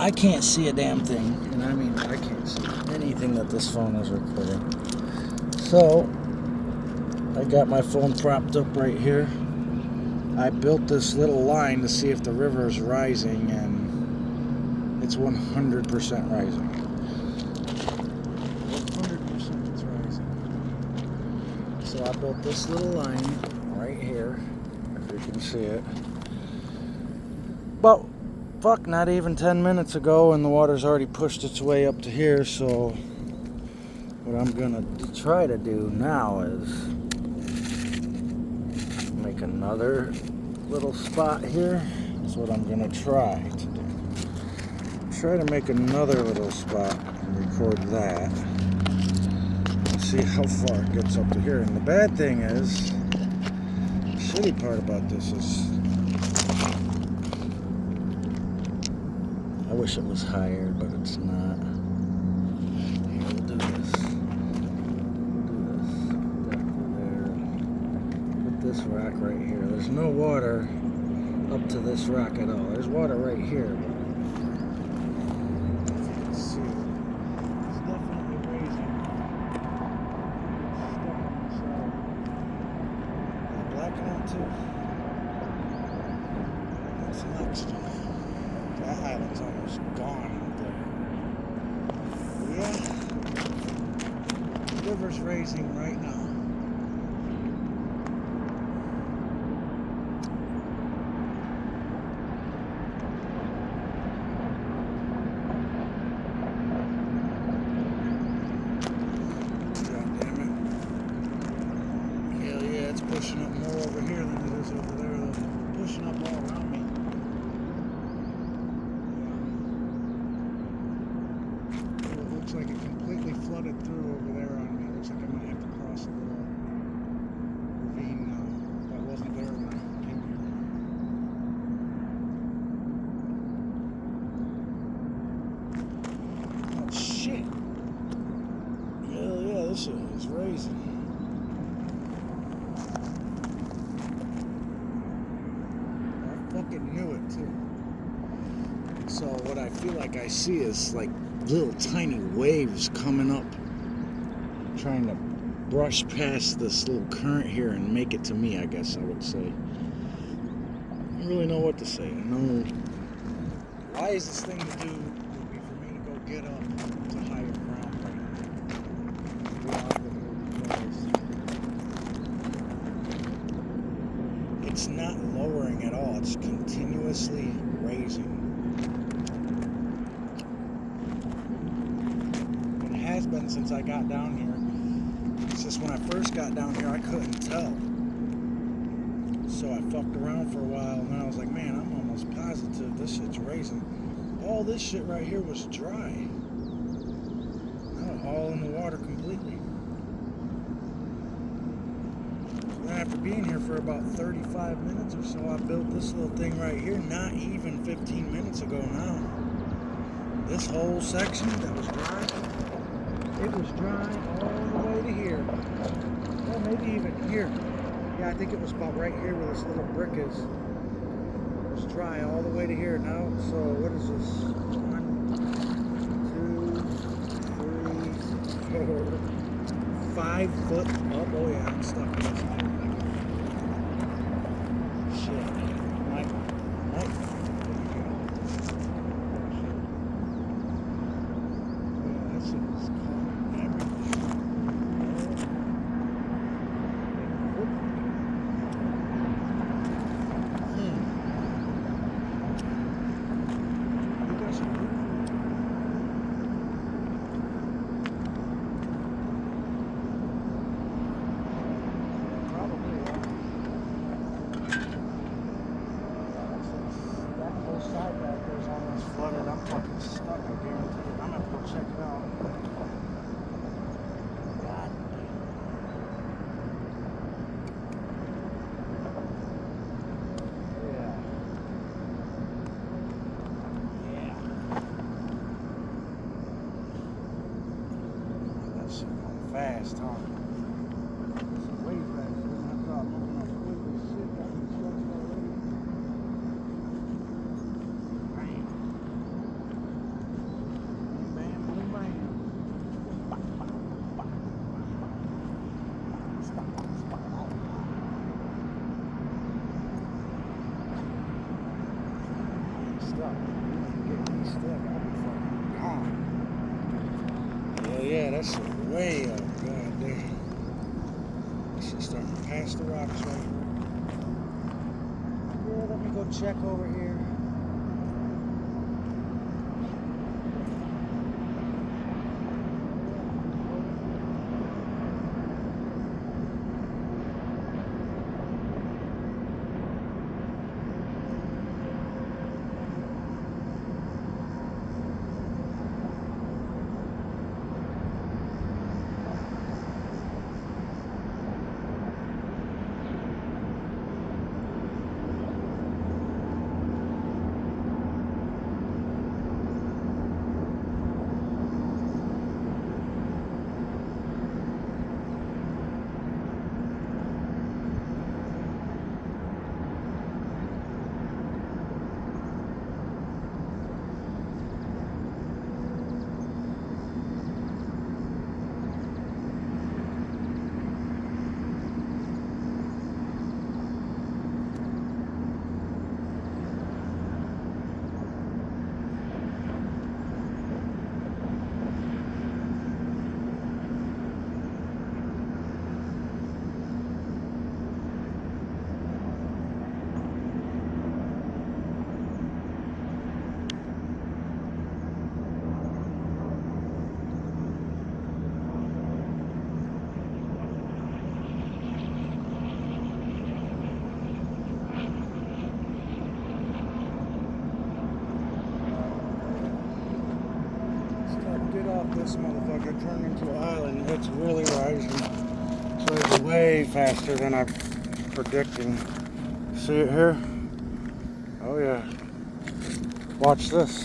I can't see a damn thing, and I mean I can't see anything that this phone is recording. So I got my phone propped up right here. I built this little line to see if the river is rising, and it's 100% rising. 100% it's rising. So I built this little line right here, if you can see it. But fuck, not even 10 minutes ago, and the water's already pushed its way up to here. So what I'm gonna try to do now is make another little spot here. That's what I'm gonna try to do. Try to make another little spot and record that. Let's see how far it gets up to here. And the bad thing is, the shitty part about this is, I wish it was higher, but it's not. Here, we'll do this. This rock right here. There's no water up to this rock at all. There's water right here, but as you can see, it's definitely raising. It's blacking out too. That's next one. That island's almost gone out there. Yeah, the river's raising right now. Pushing up more over here than it is over there, though. Pushing up all around me. Yeah. It looks like it completely flooded through over there on me. It looks like I might have to cross a little ravine now. That wasn't there when I came here. Oh, shit. Hell yeah, this shit is raising. Fucking knew it too. So what I feel like I see is like little tiny waves coming up, trying to brush past this little current here and make it to me, I guess I would say. I don't really know what to say. I know wisest thing to do would be for me to go get up to higher ground right now. It's not lowering at all. It's continuously raising. It has been since I got down here. It's just when I first got down here, I couldn't tell. So I fucked around for a while, and then I was like, man, I'm almost positive this shit's raising. All this shit right here was dry. Now all in the water completely. After being here for about 35 minutes or so, I built this little thing right here, not even 15 minutes ago now. This whole section that was dry, it was dry all the way to here. Or maybe even here. Yeah, I think it was about right here where this little brick is. It was dry all the way to here now. So what is this? 1, 2, 3, 4, 5 foot up. Oh yeah, I'm stuck in this. Flooded. I'm fucking stuck, I guarantee it. I'm gonna have to go check it out. God damn. Yeah. That shit going fast, huh? It's way faster than I thought. Moving up quickly, shit got me stuck already. stuck. Get me stuck, I'll be fucking gone. Hell yeah, that's way up. God damn. This shit's starting to pass the rocks right here. Yeah, let me go check over here. Get off this motherfucker, turn into an island. It's really rising. It's rising way faster than I'm predicting. See it here? Oh yeah. Watch this.